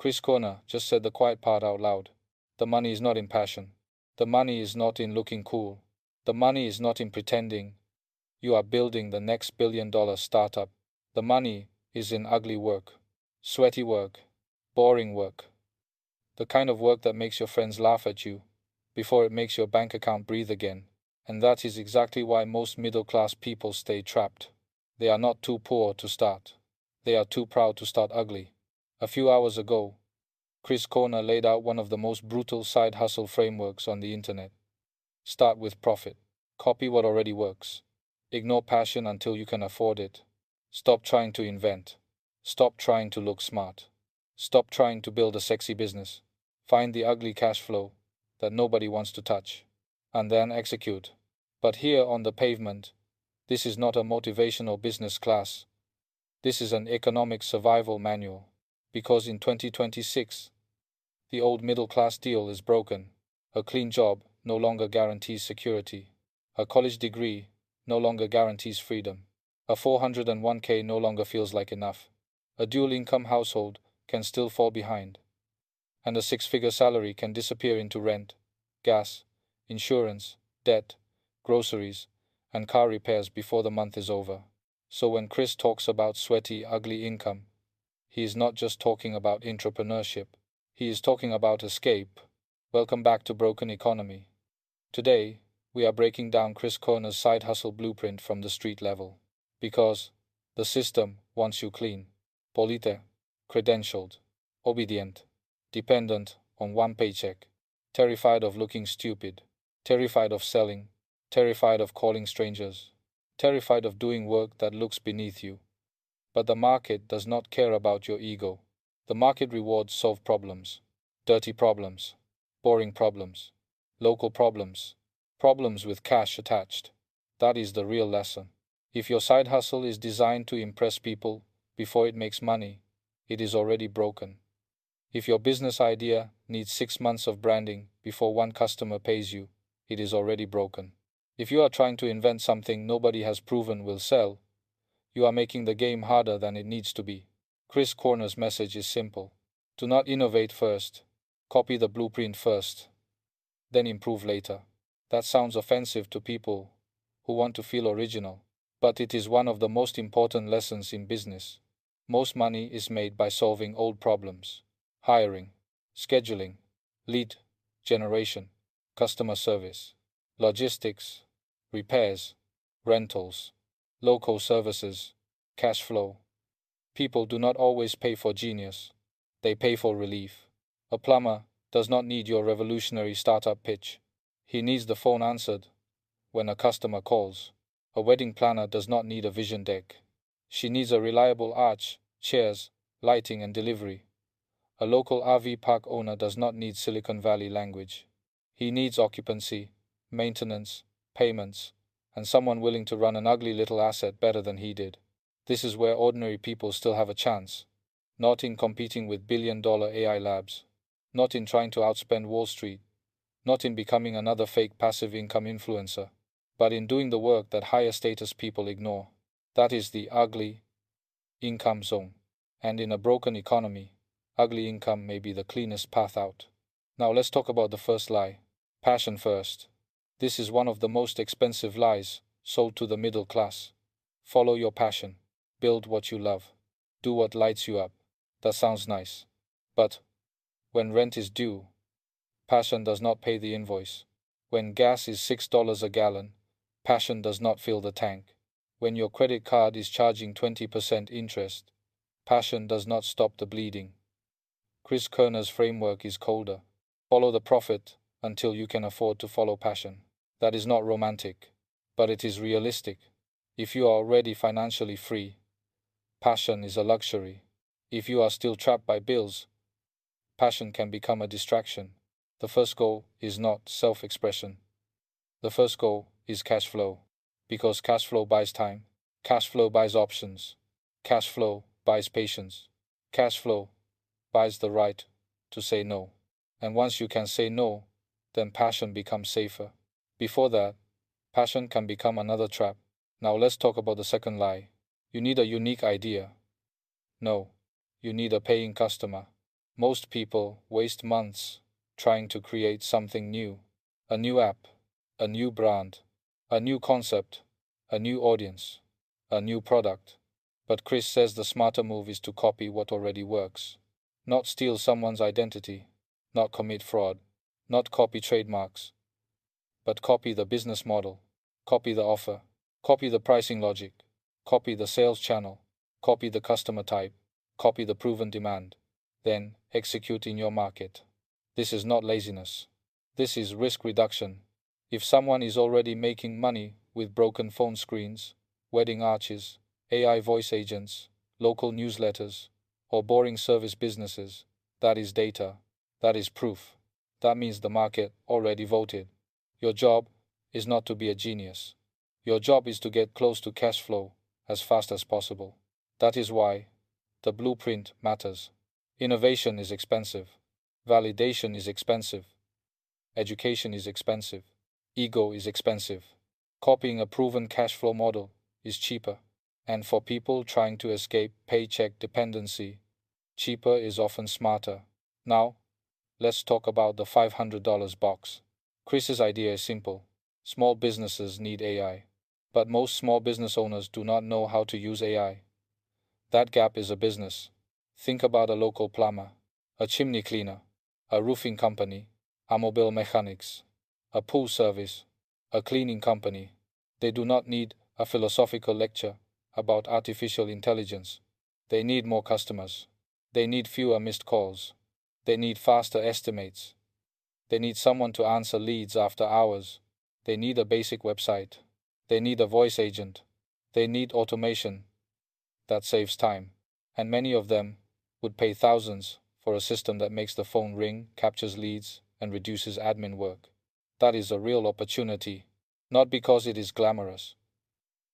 Koerner just said the quiet part out loud. The money is not in passion. The money is not in looking cool. The money is not in pretending you are building the next billion-dollar startup. The money is in ugly work, sweaty work, boring work. The kind of work that makes your friends laugh at you before it makes your bank account breathe again. And that is exactly why most middle-class people stay trapped. They are not too poor to start. They are too proud to start ugly. A few hours ago, Koerner laid out one of the most brutal side hustle frameworks on the internet. Start with profit. Copy what already works. Ignore passion until you can afford it. Stop trying to invent. Stop trying to look smart. Stop trying to build a sexy business. Find the ugly cash flow that nobody wants to touch, and then execute. But here on the pavement, this is not a motivational business class. This is an economic survival manual. Because in 2026, the old middle class deal is broken. A clean job no longer guarantees security. A college degree no longer guarantees freedom. A 401k no longer feels like enough. A dual income household can still fall behind. And a six-figure salary can disappear into rent, gas, insurance, debt, groceries, and car repairs before the month is over. So when Chris talks about sweaty, ugly income, he is not just talking about entrepreneurship. He is talking about escape. Welcome back to Broken Economy. Today, we are breaking down Koerner's side hustle blueprint from the street level. Because the system wants you clean, polite, credentialed, obedient, dependent on one paycheck, terrified of looking stupid, terrified of selling, terrified of calling strangers, terrified of doing work that looks beneath you. But the market does not care about your ego. The market rewards solved problems, dirty problems, boring problems, local problems, problems with cash attached. That is the real lesson. If your side hustle is designed to impress people before it makes money, it is already broken. If your business idea needs 6 months of branding before one customer pays you, it is already broken. If you are trying to invent something nobody has proven will sell, you are making the game harder than it needs to be. Koerner's message is simple. Do not innovate first. Copy the blueprint first. Then improve later. That sounds offensive to people who want to feel original. But it is one of the most important lessons in business. Most money is made by solving old problems. Hiring, scheduling, lead generation, customer service, logistics, repairs, rentals, local services, cash flow. People do not always pay for genius. They pay for relief. A plumber does not need your revolutionary startup pitch. He needs the phone answered when a customer calls. A wedding planner does not need a vision deck. She needs a reliable arch, chairs, lighting and delivery. A local RV park owner does not need Silicon Valley language. He needs occupancy, maintenance, payments, and someone willing to run an ugly little asset better than he did. This is where ordinary people still have a chance. Not in competing with billion-dollar AI labs. Not in trying to outspend Wall Street. Not in becoming another fake passive income influencer. But in doing the work that higher status people ignore. That is the ugly income zone. And in a broken economy, ugly income may be the cleanest path out. Now let's talk about the first lie. Passion first. This is one of the most expensive lies sold to the middle class. Follow your passion. Build what you love. Do what lights you up. That sounds nice. But when rent is due, passion does not pay the invoice. When gas is $6 a gallon, passion does not fill the tank. When your credit card is charging 20% interest, passion does not stop the bleeding. Koerner's framework is colder. Follow the profit until you can afford to follow passion. That is not romantic, but it is realistic. If you are already financially free, passion is a luxury. If you are still trapped by bills, passion can become a distraction. The first goal is not self-expression. The first goal is cash flow. Because cash flow buys time. Cash flow buys options. Cash flow buys patience. Cash flow buys the right to say no. And once you can say no, then passion becomes safer. Before that, passion can become another trap. Now let's talk about the second lie. You need a unique idea. No, you need a paying customer. Most people waste months trying to create something new, a new app, a new brand, a new concept, a new audience, a new product. But Chris says the smarter move is to copy what already works. Not steal someone's identity, not commit fraud, not copy trademarks, but copy the business model, copy the offer, copy the pricing logic, copy the sales channel, copy the customer type, copy the proven demand, then execute in your market. This is not laziness. This is risk reduction. If someone is already making money with broken phone screens, wedding arches, AI voice agents, local newsletters, or boring service businesses, that is data. That is proof. That means the market already voted. Your job is not to be a genius. Your job is to get close to cash flow as fast as possible. That is why the blueprint matters. Innovation is expensive. Validation is expensive. Education is expensive. Ego is expensive. Copying a proven cash flow model is cheaper. And for people trying to escape paycheck dependency, cheaper is often smarter. Now, let's talk about the $500 box. Chris's idea is simple. Small businesses need AI. But most small business owners do not know how to use AI. That gap is a business. Think about a local plumber, a chimney cleaner, a roofing company, a mobile mechanics, a pool service, a cleaning company. They do not need a philosophical lecture about artificial intelligence. They need more customers. They need fewer missed calls. They need faster estimates. They need someone to answer leads after hours. They need a basic website. They need a voice agent. They need automation that saves time. And many of them would pay thousands for a system that makes the phone ring, captures leads, and reduces admin work. That is a real opportunity, not because it is glamorous,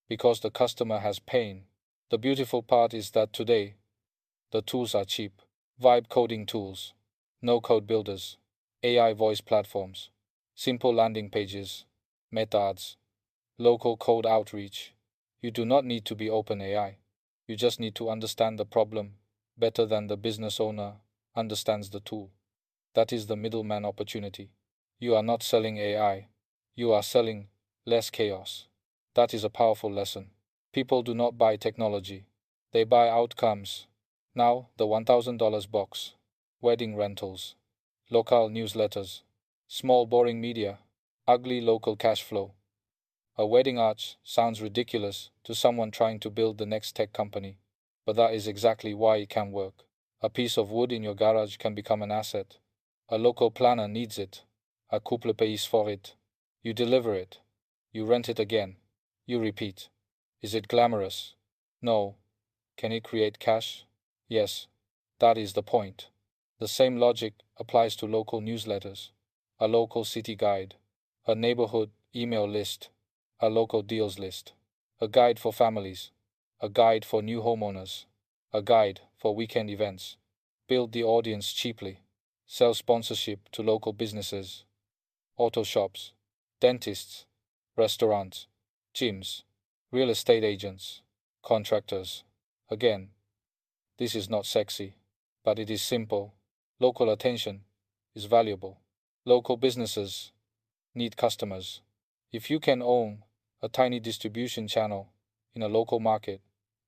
because the customer has pain. The beautiful part is that today, the tools are cheap. Vibe coding tools, no-code builders, AI voice platforms, simple landing pages, meta ads, local code outreach. You do not need to be OpenAI. You just need to understand the problem better than the business owner understands the tool. That is the middleman opportunity. You are not selling AI. You are selling less chaos. That is a powerful lesson. People do not buy technology. They buy outcomes. Now, the $1,000 box. Wedding rentals. Local newsletters. Small boring media. Ugly local cash flow. A wedding arch sounds ridiculous to someone trying to build the next tech company, but that is exactly why it can work. A piece of wood in your garage can become an asset. A local planner needs it. A couple pays for it. You deliver it. You rent it again. You repeat. Is it glamorous? No. Can it create cash? Yes. That is the point. The same logic applies to local newsletters. A local city guide. A neighborhood email list. A local deals list. A guide for families. A guide for new homeowners. A guide for weekend events. Build the audience cheaply. Sell sponsorship to local businesses. Auto shops. Dentists. Restaurants. Gyms. Real estate agents. Contractors. Again, this is not sexy, but it is simple. Local attention is valuable. Local businesses need customers. If you can own a tiny distribution channel in a local market,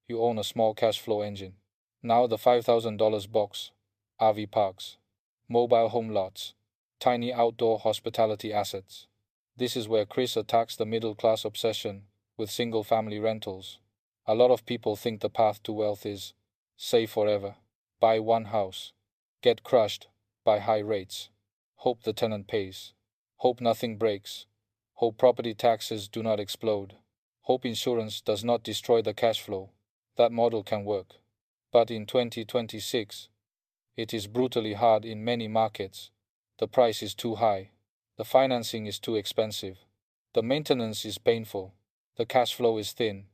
you own a small cash flow engine. Now the $5,000 box, RV parks, mobile home lots, tiny outdoor hospitality assets. This is where Chris attacks the middle class obsession with single family rentals. A lot of people think the path to wealth is save forever, buy one house, get crushed by high rates, hope the tenant pays, hope nothing breaks, hope property taxes do not explode, hope insurance does not destroy the cash flow. That model can work. But in 2026, it is brutally hard in many markets. The price is too high. The financing is too expensive. The maintenance is painful. The cash flow is thin.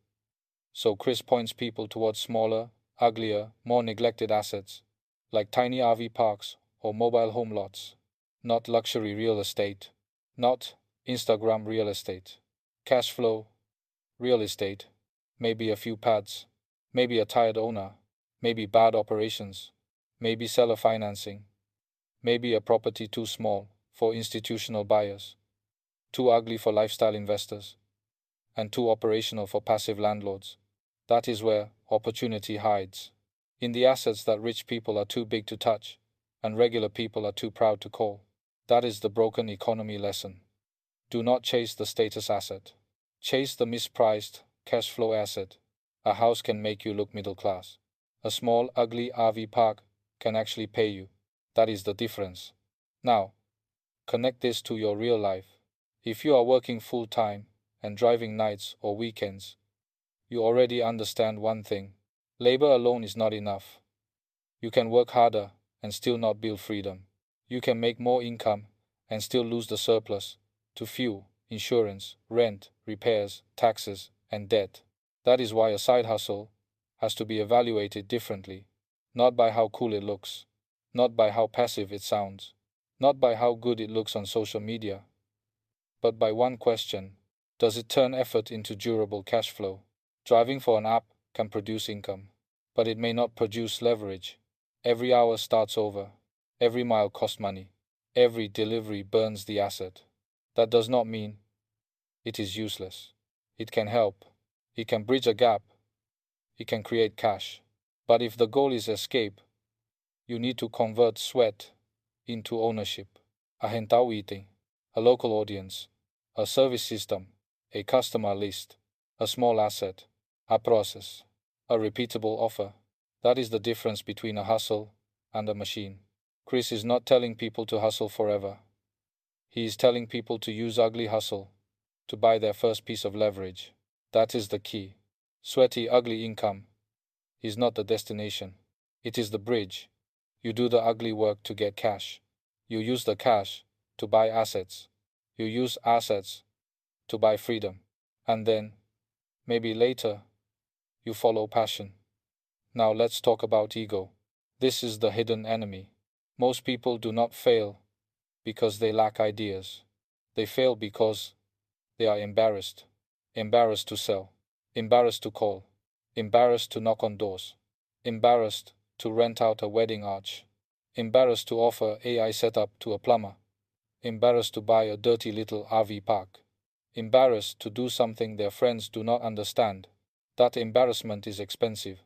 So Chris points people towards smaller, uglier, more neglected assets, like tiny RV parks or mobile home lots. Not luxury real estate. Not Instagram real estate. Cash flow, real estate. Maybe a few pads. Maybe a tired owner. Maybe bad operations. maybe seller financing, maybe a property too small for institutional buyers, too ugly for lifestyle investors, and too operational for passive landlords. That is where opportunity hides. In the assets that rich people are too big to touch, and regular people are too proud to call. That is the broken economy lesson. Do not chase the status asset. Chase the mispriced cash flow asset. A house can make you look middle class. A small, ugly RV park can actually pay you. That is the difference. Now, connect this to your real life. If you are working full time and driving nights or weekends, you already understand one thing. Labor alone is not enough. You can work harder and still not build freedom. You can make more income and still lose the surplus to fuel, insurance, rent, repairs, taxes, and debt. That is why a side hustle has to be evaluated differently, not by how cool it looks, not by how passive it sounds, not by how good it looks on social media, but by one question: does it turn effort into durable cash flow? Driving for an app can produce income, but it may not produce leverage. Every hour starts over, every mile costs money, every delivery burns the asset. That does not mean it is useless. It can help, it can bridge a gap, it can create cash. But if the goal is escape, you need to convert sweat into ownership. A hentauite, a local audience, a service system, a customer list, a small asset, a process, a repeatable offer. That is the difference between a hustle and a machine. Chris is not telling people to hustle forever. He is telling people to use ugly hustle to buy their first piece of leverage. That is the key. Sweaty, ugly income is not the destination. It is the bridge. You do the ugly work to get cash. You use the cash to buy assets. You use assets to buy freedom. And then, maybe later, you follow passion. Now let's talk about ego. This is the hidden enemy. Most people do not fail because they lack ideas. They fail because they are embarrassed. Embarrassed to sell. Embarrassed to call. Embarrassed to knock on doors. Embarrassed to rent out a wedding arch. Embarrassed to offer AI setup to a plumber. Embarrassed to buy a dirty little RV park. Embarrassed to do something their friends do not understand. That embarrassment is expensive.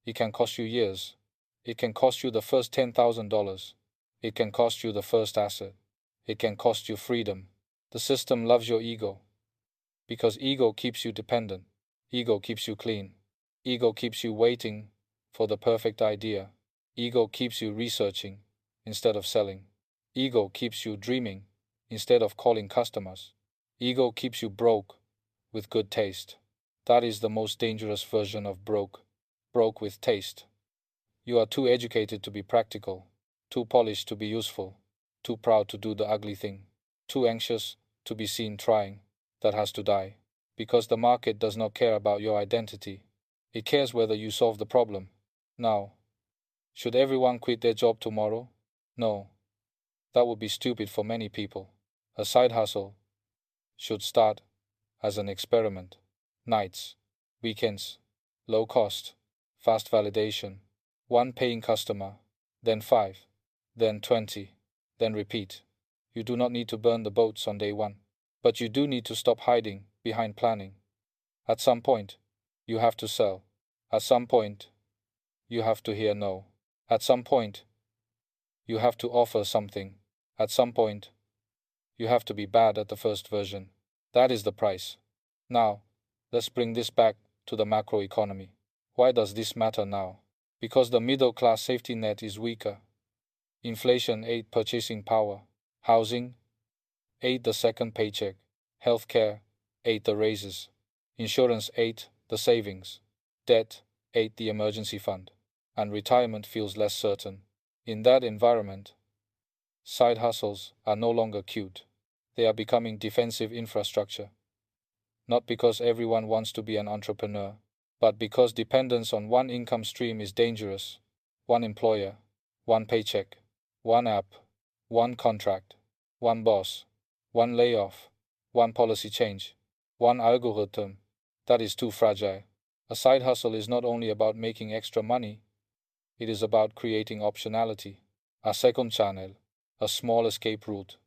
It can cost you years. It can cost you the first $10,000. It can cost you the first asset. It can cost you freedom. The system loves your ego. Because ego keeps you dependent. Ego keeps you clean. Ego keeps you waiting for the perfect idea. Ego keeps you researching instead of selling. Ego keeps you dreaming instead of calling customers. Ego keeps you broke with good taste. That is the most dangerous version of broke. Broke with taste. You are too educated to be practical, too polished to be useful, too proud to do the ugly thing, too anxious to be seen trying. That has to die. Because the market does not care about your identity. It cares whether you solve the problem. Now, should everyone quit their job tomorrow? No. That would be stupid for many people. A side hustle should start as an experiment. Nights, weekends, low cost, fast validation, one paying customer, then 5, then 20, then repeat. You do not need to burn the boats on day one, but you do need to stop hiding behind planning. At some point, you have to sell. At some point, you have to hear no. At some point, you have to offer something. At some point, you have to be bad at the first version. That is the price. Now, let's bring this back to the macro economy. Why does this matter now? Because the middle class safety net is weaker. Inflation ate purchasing power. Housing ate the second paycheck. Healthcare ate the raises. Insurance ate the savings. Debt ate the emergency fund. And retirement feels less certain. In that environment, side hustles are no longer cute. They are becoming defensive infrastructure. Not because everyone wants to be an entrepreneur, but because dependence on one income stream is dangerous. One employer, one paycheck, one app, one contract, one boss, one layoff, one policy change, one algorithm. That is too fragile. A side hustle is not only about making extra money, It is about creating optionality, a second channel, a small escape route,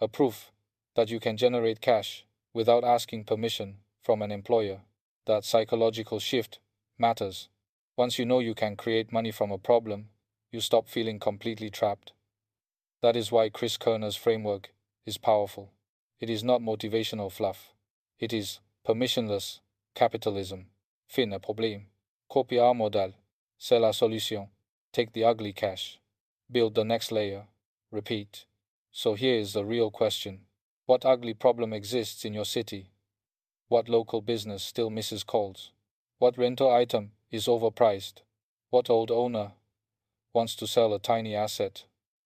a proof that you can generate cash without asking permission from an employer. That psychological shift matters. Once you know you can create money from a problem, you stop feeling completely trapped. That is why Chris Koerner's framework is powerful. It is not motivational fluff. It is permissionless capitalism. Fin un problème. Copie un modèle. C'est la solution. Take the ugly cash. Build the next layer. Repeat. So here is the real question. What ugly problem exists in your city? What local business still misses calls? What rental item is overpriced? What old owner wants to sell a tiny asset?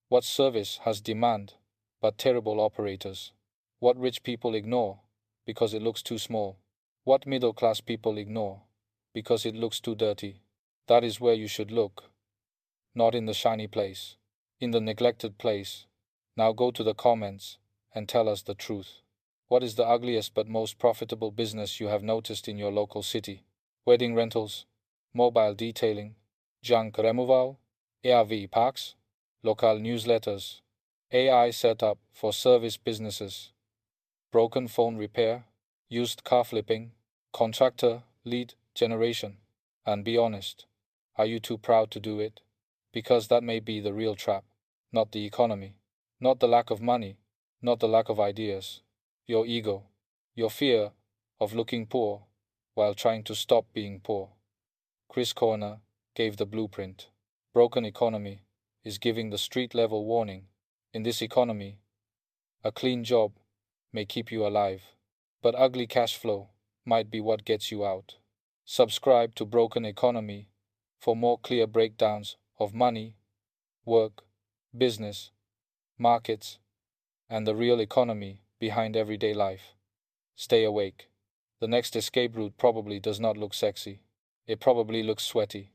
What service has demand but terrible operators? What rich people ignore because it looks too small? What middle class people ignore because it looks too dirty? That is where you should look. Not in the shiny place, in the neglected place. Now go to the comments and tell us the truth. What is the ugliest but most profitable business you have noticed in your local city? Wedding rentals, mobile detailing, junk removal, ARV parks, local newsletters, AI setup for service businesses, broken phone repair, used car flipping, contractor lead generation. And be honest, are you too proud to do it? Because that may be the real trap, not the economy, not the lack of money, not the lack of ideas, your ego, your fear of looking poor while trying to stop being poor. Chris Koerner gave the blueprint. Broken economy is giving the street level warning. In this economy, a clean job may keep you alive, but ugly cash flow might be what gets you out. Subscribe to Broken Economy for more clear breakdowns of money, work, business, markets, and the real economy behind everyday life. Stay awake. The next escape route probably does not look sexy. It probably looks sweaty.